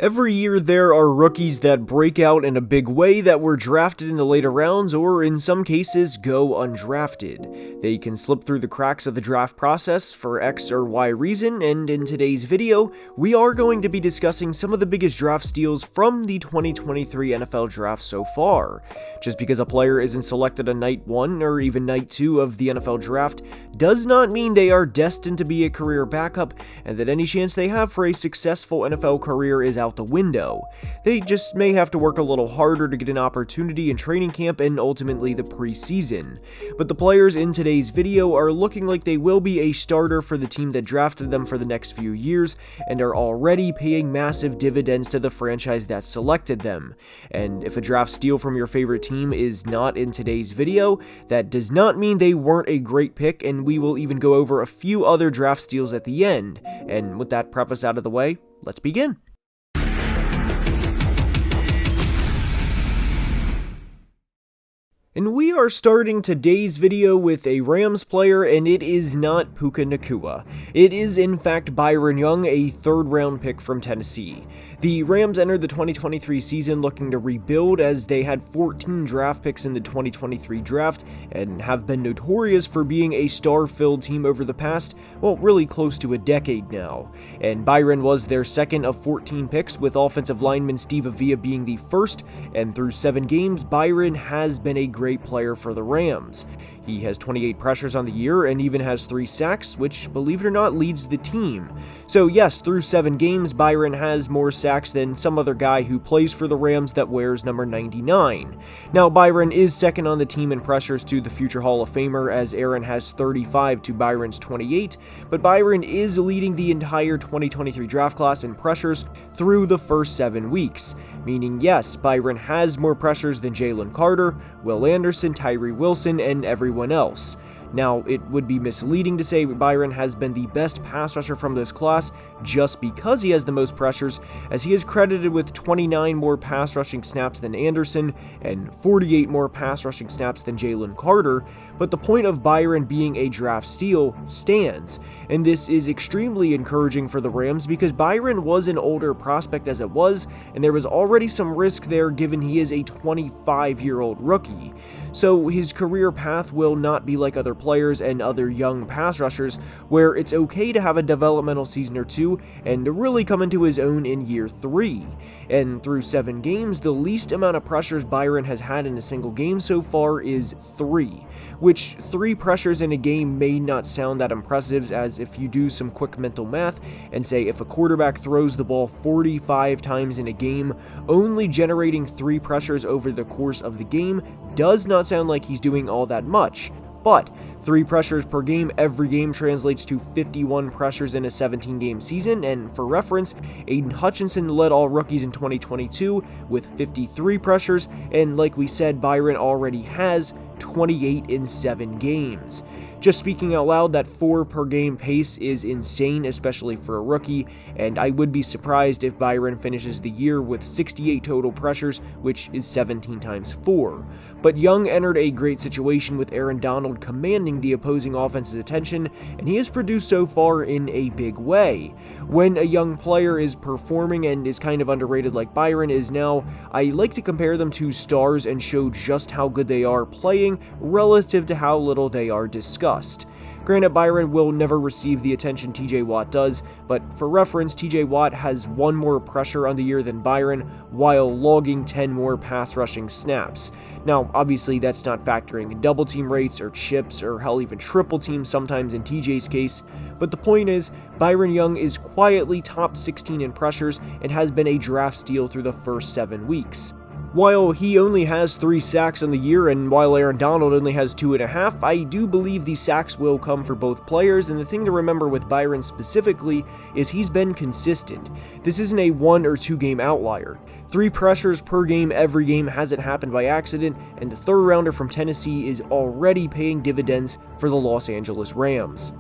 Every year there are rookies that break out in a big way that were drafted in the later rounds or in some cases go undrafted. They can slip through the cracks of the draft process for X or Y reason, and in today's video, we are going to be discussing some of the biggest draft steals from the 2023 NFL draft so far. Just because a player isn't selected on night 1 or even night 2 of the NFL draft does not mean they are destined to be a career backup and that any chance they have for a successful NFL career is out the window. They just may have to work a little harder to get an opportunity in training camp and ultimately the preseason. But the players in today's video are looking like they will be a starter for the team that drafted them for the next few years and are already paying massive dividends to the franchise that selected them. And if a draft steal from your favorite team is not in today's video, that does not mean they weren't a great pick, and we will even go over a few other draft steals at the end. And with that preface out of the way, let's begin. And we are starting today's video with a Rams player, and it is not Puka Nacua. It is in fact Byron Young, a third-round pick from Tennessee. The Rams entered the 2023 season looking to rebuild as they had 14 draft picks in the 2023 draft and have been notorious for being a star-filled team over the past, well, really close to a decade now. And Byron was their second of 14 picks, with offensive lineman Steve Avila being the first, and through 7 games, Byron has been a great player for the Rams. He has 28 pressures on the year and even has 3 sacks, which, believe it or not, leads the team. So yes, through 7 games, Byron has more sacks than some other guy who plays for the Rams that wears number 99. Now, Byron is second on the team in pressures to the future Hall of Famer, as Aaron has 35 to Byron's 28, but Byron is leading the entire 2023 draft class in pressures through the first 7 weeks. Meaning, yes, Byron has more pressures than Jalen Carter, Will Anderson, Tyree Wilson, and everyone else. Now, it would be misleading to say Byron has been the best pass rusher from this class just because he has the most pressures, as he is credited with 29 more pass rushing snaps than Anderson and 48 more pass rushing snaps than Jalen Carter, but the point of Byron being a draft steal stands, and this is extremely encouraging for the Rams because Byron was an older prospect as it was, and there was already some risk there given he is a 25-year-old rookie. So his career path will not be like other players and other young pass rushers, where it's okay to have a developmental season or two and to really come into his own in year 3. And through 7 games, the least amount of pressures Byron has had in a single game so far is 3, which 3 pressures in a game may not sound that impressive, as if you do some quick mental math and say if a quarterback throws the ball 45 times in a game, only generating 3 pressures over the course of the game does not sound like he's doing all that much. But 3 pressures per game every game translates to 51 pressures in a 17-game season, and for reference, Aiden Hutchinson led all rookies in 2022 with 53 pressures, and like we said, Byron already has 28 in 7 games. Just speaking out loud, that 4 per game pace is insane, especially for a rookie, and I would be surprised if Byron finishes the year with 68 total pressures, which is 17 times 4. But Young entered a great situation with Aaron Donald commanding the opposing offense's attention, and he has produced so far in a big way. When a young player is performing and is kind of underrated like Byron is now, I like to compare them to stars and show just how good they are playing relative to how little they are discussed. Granted, Byron will never receive the attention TJ Watt does, but for reference, TJ Watt has 1 more pressure on the year than Byron, while logging 10 more pass rushing snaps. Now, obviously that's not factoring in double team rates or chips or hell even triple teams sometimes in TJ's case, but the point is, Byron Young is quietly top 16 in pressures and has been a draft steal through the first 7 weeks. While he only has 3 sacks on the year, and while Aaron Donald only has 2.5, I do believe these sacks will come for both players, and the thing to remember with Byron specifically is he's been consistent. This isn't a 1 or 2 game outlier. 3 pressures per game every game hasn't happened by accident, and the third rounder from Tennessee is already paying dividends for the Los Angeles Rams.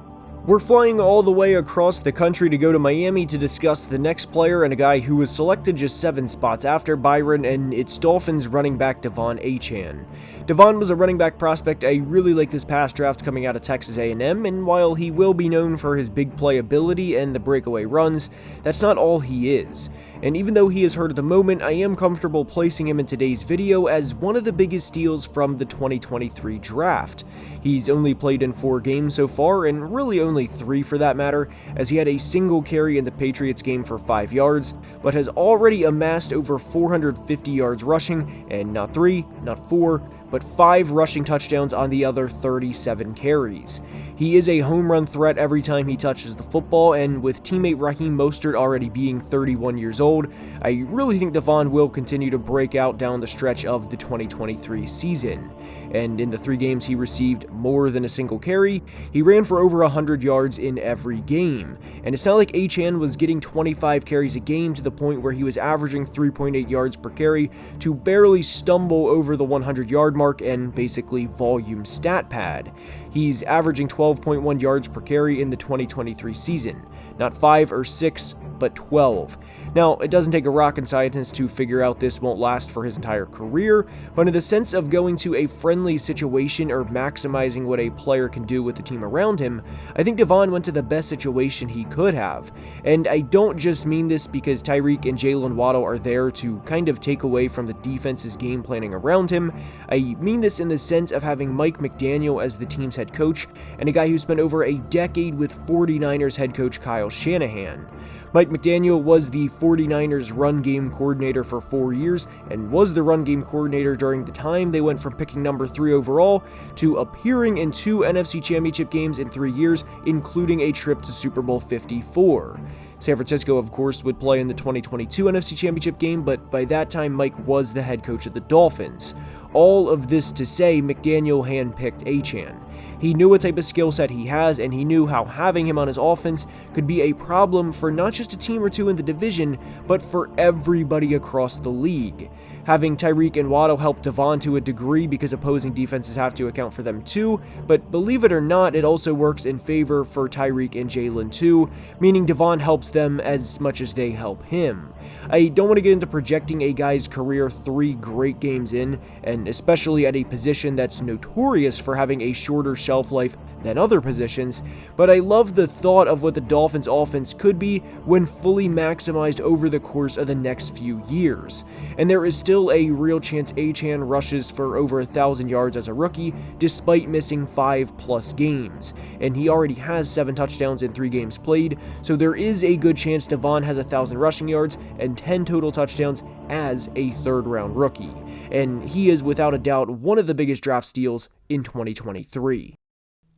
We're flying all the way across the country to go to Miami to discuss the next player, and a guy who was selected just 7 spots after Byron, and it's Dolphins running back Devon Achane. Devon was a running back prospect I really like this past draft coming out of Texas A&M, and while he will be known for his big play ability and the breakaway runs, that's not all he is. and even though he is hurt at the moment, I am comfortable placing him in today's video as one of the biggest steals from the 2023 draft. He's only played in 4 games so far, and really only 3 for that matter, as he had a single carry in the Patriots game for 5 yards, but has already amassed over 450 yards rushing, and not 3, not 4, but 5 rushing touchdowns on the other 37 carries. He is a home run threat every time he touches the football, and with teammate Raheem Mostert already being 31 years old, I really think Devon will continue to break out down the stretch of the 2023 season. And in the 3 games he received more than a single carry, he ran for over 100 yards in every game. And it's not like Achane was getting 25 carries a game to the point where he was averaging 3.8 yards per carry to barely stumble over the 100-yard mark and basically volume stat pad. He's averaging 12.1 yards per carry in the 2023 season, not 5 or 6, but 12. Now, it doesn't take a rocket scientist to figure out this won't last for his entire career, but in the sense of going to a friendly situation or maximizing what a player can do with the team around him, I think Devon went to the best situation he could have. And I don't just mean this because Tyreek and Jalen Waddle are there to kind of take away from the defense's game planning around him. I mean this in the sense of having Mike McDaniel as the team's head coach, and a guy who spent over a decade with 49ers head coach Kyle Shanahan. Mike McDaniel was the 49ers run game coordinator for 4 years and was the run game coordinator during the time they went from picking number 3 overall to appearing in 2 NFC Championship games in 3 years, including a trip to Super Bowl 54. San Francisco, of course, would play in the 2022 NFC Championship game, but by that time Mike was the head coach of the Dolphins. All of this to say, McDaniel handpicked Achane. He knew what type of skill set he has, and he knew how having him on his offense could be a problem for not just a team or two in the division, but for everybody across the league. Having Tyreek and Waddle help Devon to a degree because opposing defenses have to account for them too, but believe it or not, it also works in favor for Tyreek and Jalen too, meaning Devon helps them as much as they help him. I don't want to get into projecting a guy's career 3 great games in, and especially at a position that's notorious for having a shorter shelf life than other positions, but I love the thought of what the Dolphins' offense could be when fully maximized over the course of the next few years. And there is still a real chance Achane rushes for over 1,000 yards as a rookie, despite missing 5+ games. And he already has 7 touchdowns in 3 games played, so there is a good chance Devon has 1,000 rushing yards and 10 total touchdowns as a 3rd-round rookie. And he is without a doubt one of the biggest draft steals in 2023.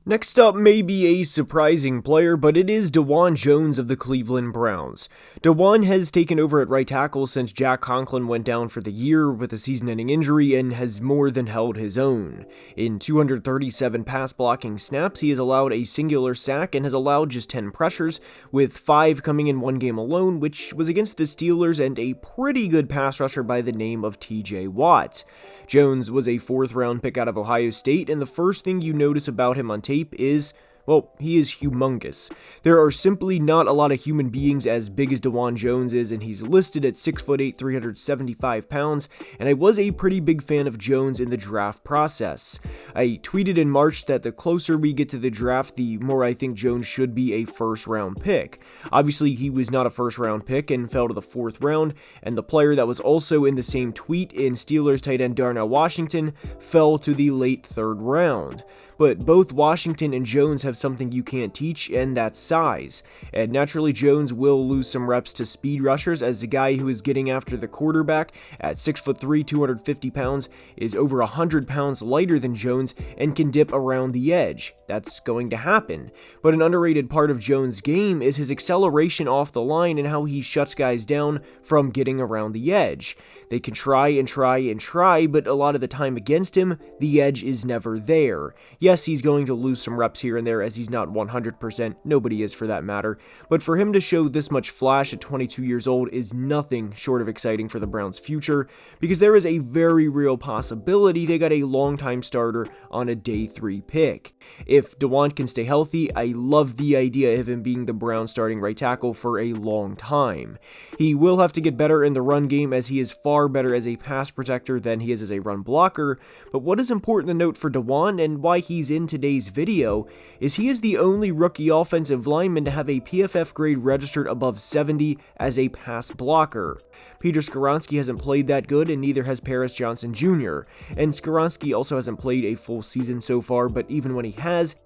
Next up may be a surprising player, but it is Dawand Jones of the Cleveland Browns. Dawand has taken over at right tackle since Jack Conklin went down for the year with a season-ending injury and has more than held his own. In 237 pass-blocking snaps, he has allowed a singular sack and has allowed just 10 pressures, with 5 coming in 1 game alone, which was against the Steelers and a pretty good pass rusher by the name of TJ Watt. Jones was a 4th-round pick out of Ohio State, and the first thing you notice about him on tape is, well, he is humongous. There are simply not a lot of human beings as big as Dawand Jones is, and he's listed at 6'8", 375 pounds, and I was a pretty big fan of Jones in the draft process. I tweeted in March that the closer we get to the draft, the more I think Jones should be a 1st-round pick. Obviously, he was not a 1st-round pick and fell to the 4th round, and the player that was also in the same tweet in Steelers tight end Darnell Washington fell to the late 3rd round. But both Washington and Jones have something you can't teach, and that's size. And naturally, Jones will lose some reps to speed rushers, as the guy who is getting after the quarterback at 6'3", 250 pounds is over 100 pounds lighter than Jones and can dip around the edge. That's going to happen. But an underrated part of Jones' game is his acceleration off the line and how he shuts guys down from getting around the edge. They can try and try and try, but a lot of the time against him, the edge is never there. Yes, he's going to lose some reps here and there as he's not 100%, nobody is for that matter, but for him to show this much flash at 22 years old is nothing short of exciting for the Browns' future, because there is a very real possibility they got a long-time starter on a day 3 pick. If Dawand can stay healthy, I love the idea of him being the Browns' starting right tackle for a long time. He will have to get better in the run game, as he is far better as a pass protector than he is as a run blocker, but what is important to note for Dawand and why he he's in today's video is he is the only rookie offensive lineman to have a PFF grade registered above 70 as a pass blocker. Peter Skoronski hasn't played that good, and neither has Paris Johnson Jr., and Skoronski also hasn't played a full season so far, but even when he has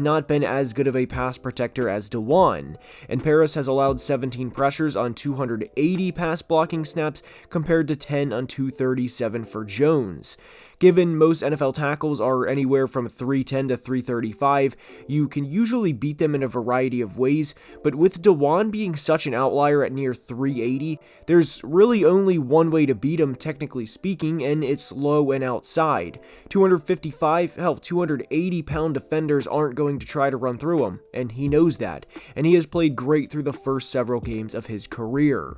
not been as good of a pass protector as Dawand, and Paris has allowed 17 pressures on 280 pass blocking snaps compared to 10 on 237 for Jones. Given most NFL tackles are anywhere from 310 to 335, you can usually beat them in a variety of ways, but with Dawand being such an outlier at near 380, there's really only one way to beat him, technically speaking, and it's low and outside. 280-pound defenders aren't going to try to run through him, and he knows that, and he has played great through the first several games of his career.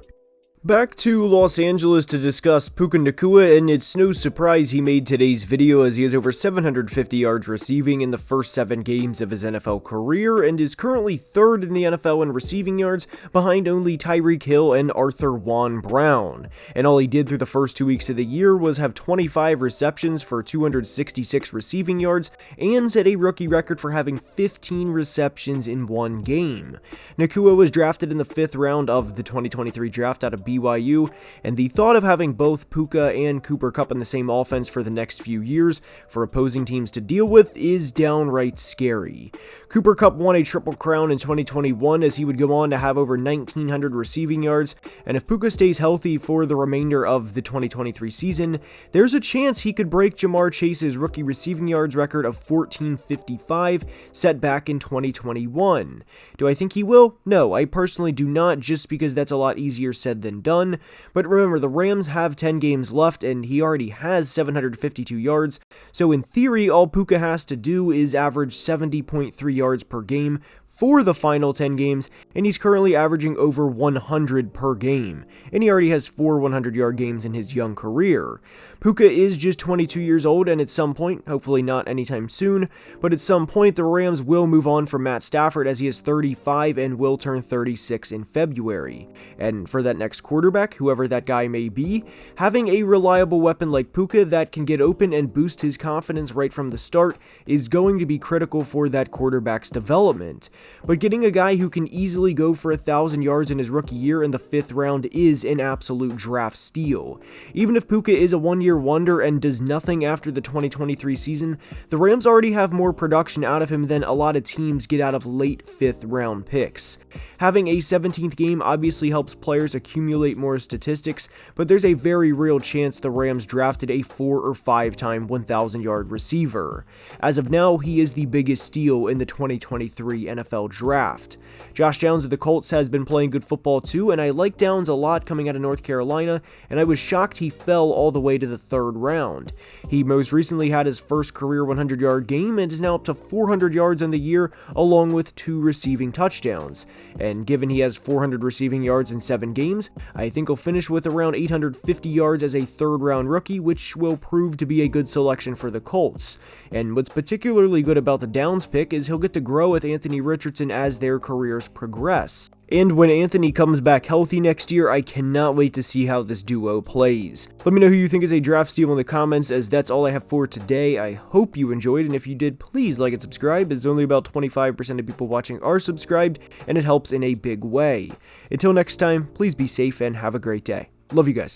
Back to Los Angeles to discuss Puka Nacua, and it's no surprise he made today's video as he has over 750 yards receiving in the first 7 games of his NFL career and is currently 3rd in the NFL in receiving yards behind only Tyreek Hill and Arthur Juan Brown. And all he did through the first 2 weeks of the year was have 25 receptions for 266 receiving yards and set a rookie record for having 15 receptions in 1 game. Nacua was drafted in the 5th round of the 2023 draft out of BYU, and the thought of having both Puka and Cooper Kupp in the same offense for the next few years for opposing teams to deal with is downright scary. Cooper Kupp won a Triple Crown in 2021 as he would go on to have over 1,900 receiving yards, and if Puka stays healthy for the remainder of the 2023 season, there's a chance he could break Jamar Chase's rookie receiving yards record of 1,455 set back in 2021. Do I think he will? No, I personally do not, just because that's a lot easier said than done, but remember, the Rams have 10 games left and he already has 752 yards, so in theory all Puka has to do is average 70.3 yards per game for the final 10 games, and he's currently averaging over 100 per game, and he already has 4 100-yard games in his young career. Puka is just 22 years old, and at some point, hopefully not anytime soon, but at some point the Rams will move on from Matt Stafford as he is 35 and will turn 36 in February. And for that next quarterback, whoever that guy may be, having a reliable weapon like Puka that can get open and boost his confidence right from the start is going to be critical for that quarterback's development. But getting a guy who can easily go for 1,000 yards in his rookie year in the 5th round is an absolute draft steal. Even if Puka is a one-year wonder and does nothing after the 2023 season, the Rams already have more production out of him than a lot of teams get out of late 5th round picks. Having a 17th game obviously helps players accumulate more statistics, but there's a very real chance the Rams drafted a 4 or 5-time 1,000-yard receiver. As of now, he is the biggest steal in the 2023 NFL draft. Josh Downs of the Colts has been playing good football too, and I like Downs a lot coming out of North Carolina, and I was shocked he fell all the way to the 3rd round. He most recently had his first career 100-yard game and is now up to 400 yards on the year along with 2 receiving touchdowns. And given he has 400 receiving yards in 7 games, I think he'll finish with around 850 yards as a 3rd round rookie, which will prove to be a good selection for the Colts. And what's particularly good about the Downs pick is he'll get to grow with Anthony Richardson as their careers progress. And when Anthony comes back healthy next year, I cannot wait to see how this duo plays. Let me know who you think is a draft steal in the comments, as that's all I have for today. I hope you enjoyed, and if you did, please like and subscribe, as only about 25% of people watching are subscribed, and it helps in a big way. Until next time, please be safe and have a great day. Love you guys.